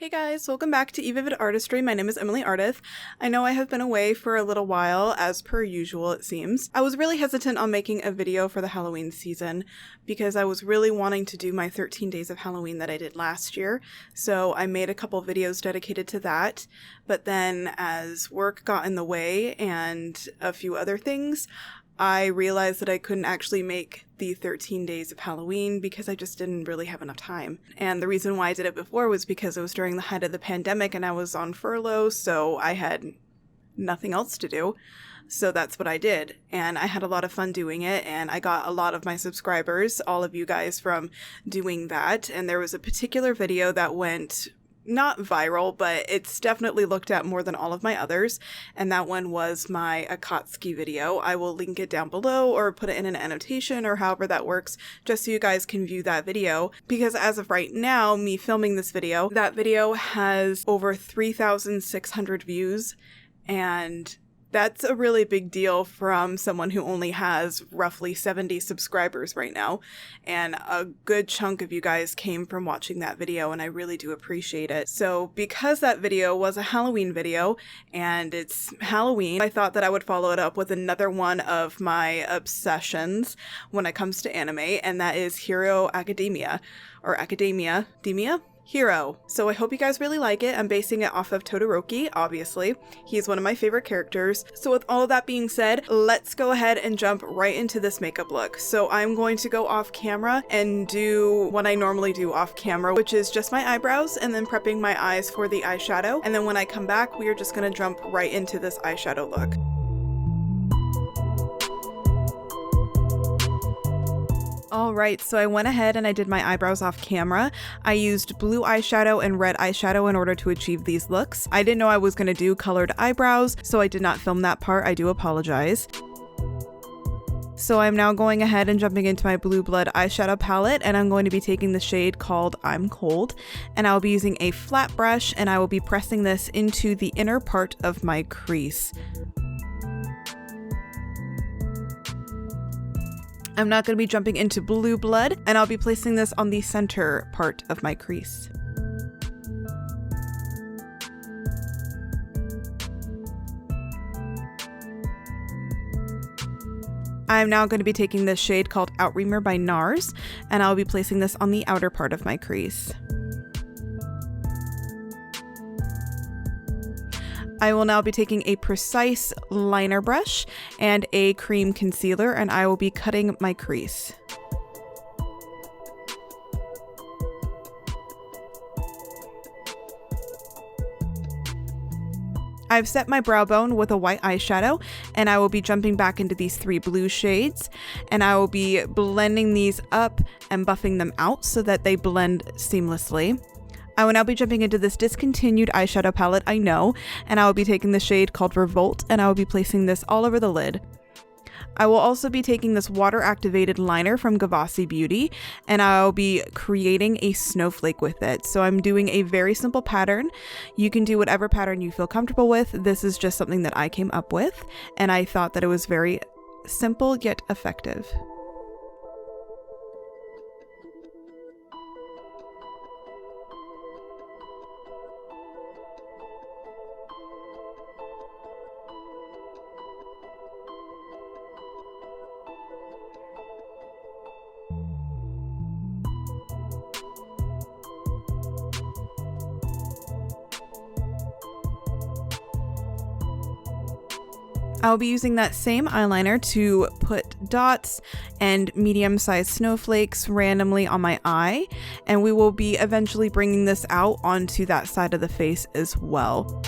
Hey guys, welcome back to eVivid Artistry. My name is Emily Ardith. I know I have been away for a little while, as per usual it seems. I was really hesitant on making a video for the Halloween season because I was really wanting to do my 13 days of Halloween that I did last year, so I made a couple videos dedicated to that. But then as work got in the way and a few other things, I realized that I couldn't actually make the 13 days of Halloween because I just didn't really have enough time. And the reason why I did it before was because it was during the height of the pandemic and I was on furlough, so I had nothing else to do. So that's what I did. And I had a lot of fun doing it, and I got a lot of my subscribers, all of you guys, from doing that. And there was a particular video that went not viral, but it's definitely looked at more than all of my others, and that one was my Akatsuki video. I will link it down below or put it in an annotation or however that works, just so you guys can view that video, because as of right now, me filming this video, that video has over 3,600 views, and that's a really big deal from someone who only has roughly 70 subscribers right now, and a good chunk of you guys came from watching that video, and I really do appreciate it. So because that video was a Halloween video, and it's Halloween, I thought that I would follow it up with another one of my obsessions when it comes to anime, and that is Hero Academia, or Academia, Hero. So I hope you guys really like it. I'm basing it off of Todoroki, obviously. He's one of my favorite characters. So with all of that being said, let's go ahead and jump right into this makeup look. So I'm going to go off camera and do what I normally do off camera, which is just my eyebrows and then prepping my eyes for the eyeshadow. And then when I come back, we are just gonna jump right into this eyeshadow look. Alright, so I went ahead and I did my eyebrows off camera. I used blue eyeshadow and red eyeshadow in order to achieve these looks. I didn't know I was going to do colored eyebrows, so I did not film that part. I do apologize. So I'm now going ahead and jumping into my Blue Blood eyeshadow palette, and I'm going to be taking the shade called I'm Cold, and I'll be using a flat brush, and I will be pressing this into the inner part of my crease. I'm not going to be jumping into Blue Blood, and I'll be placing this on the center part of my crease. I'm now going to be taking this shade called Outreamer by NARS, and I'll be placing this on the outer part of my crease. I will now be taking a precise liner brush and a cream concealer, and I will be cutting my crease. I've set my brow bone with a white eyeshadow, and I will be jumping back into these three blue shades, and I will be blending these up and buffing them out so that they blend seamlessly. I will now be jumping into this discontinued eyeshadow palette, I know, and I will be taking the shade called Revolt, and I will be placing this all over the lid. I will also be taking this water-activated liner from Gavassi Beauty, and I'll be creating a snowflake with it. So I'm doing a very simple pattern. You can do whatever pattern you feel comfortable with. This is just something that I came up with, and I thought that it was very simple yet effective. I'll be using that same eyeliner to put dots and medium-sized snowflakes randomly on my eye, and we will be eventually bringing this out onto that side of the face as well.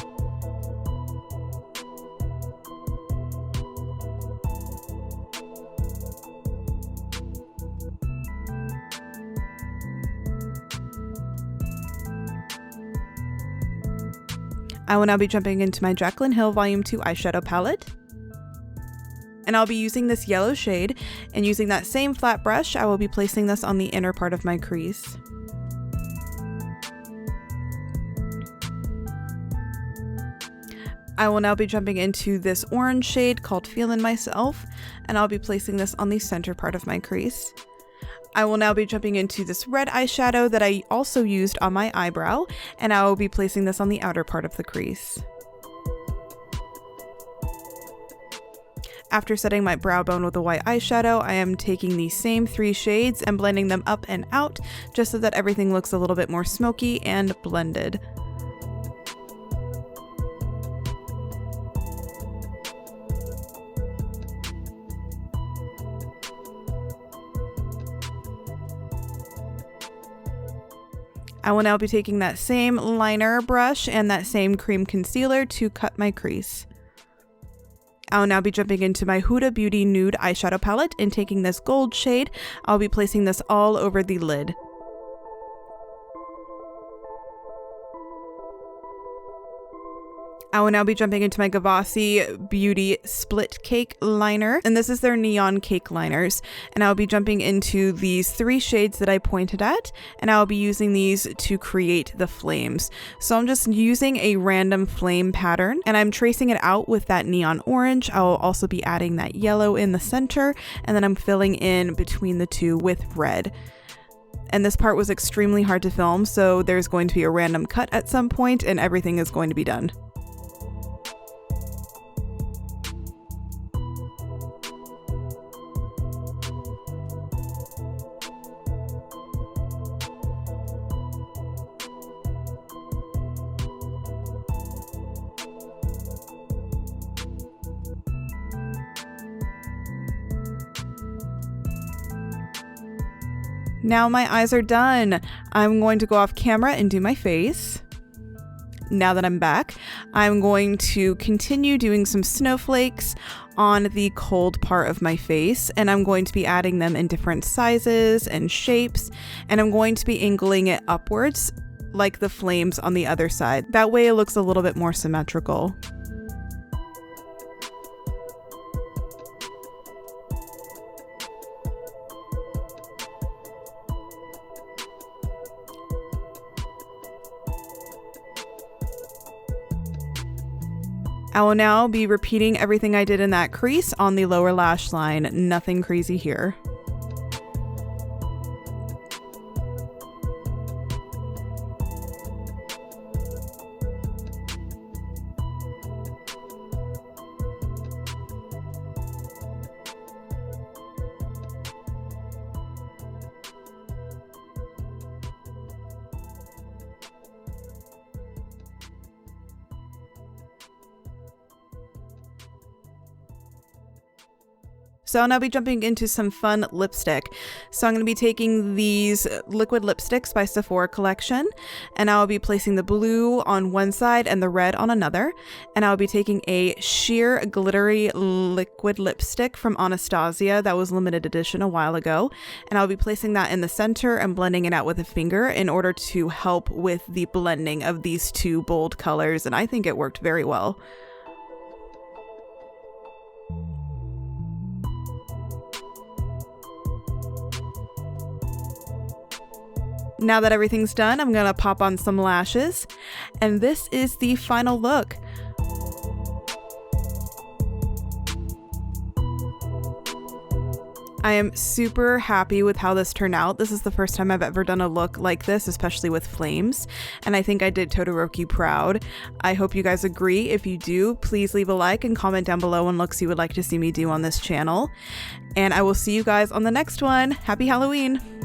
I will now be jumping into my Jaclyn Hill Volume 2 eyeshadow palette. And I'll be using this yellow shade, and using that same flat brush, I will be placing this on the inner part of my crease. I will now be jumping into this orange shade called Feelin' Myself, and I'll be placing this on the center part of my crease. I will now be jumping into this red eyeshadow that I also used on my eyebrow, and I will be placing this on the outer part of the crease. After setting my brow bone with a white eyeshadow, I am taking these same 3 shades and blending them up and out just so that everything looks a little bit more smoky and blended. I will now be taking that same liner brush and that same cream concealer to cut my crease. I will now be jumping into my Huda Beauty Nude eyeshadow palette and taking this gold shade. I'll be placing this all over the lid. I will now be jumping into my Gavassi Beauty Split Cake Liner, and this is their Neon Cake Liners. And I'll be jumping into these 3 shades that I pointed at, and I'll be using these to create the flames. So I'm just using a random flame pattern, and I'm tracing it out with that neon orange. I'll also be adding that yellow in the center, and then I'm filling in between the 2 with red. And this part was extremely hard to film, so there's going to be a random cut at some point, and everything is going to be done. Now my eyes are done. I'm going to go off camera and do my face. Now that I'm back, I'm going to continue doing some snowflakes on the cold part of my face, and I'm going to be adding them in different sizes and shapes, and I'm going to be angling it upwards like the flames on the other side. That way it looks a little bit more symmetrical. I will now be repeating everything I did in that crease on the lower lash line. Nothing crazy here. So I'll now be jumping into some fun lipstick. So I'm going to be taking these liquid lipsticks by Sephora Collection, and I'll be placing the blue on one side and the red on another. And I'll be taking a sheer glittery liquid lipstick from Anastasia that was limited edition a while ago. And I'll be placing that in the center and blending it out with a finger in order to help with the blending of these 2 bold colors. And I think it worked very well. Now that everything's done, I'm gonna pop on some lashes, and this is the final look. I am super happy with how this turned out. This is the first time I've ever done a look like this, especially with flames, and I think I did Todoroki proud. I hope you guys agree. If you do, please leave a like and comment down below on looks you would like to see me do on this channel, and I will see you guys on the next one. Happy Halloween!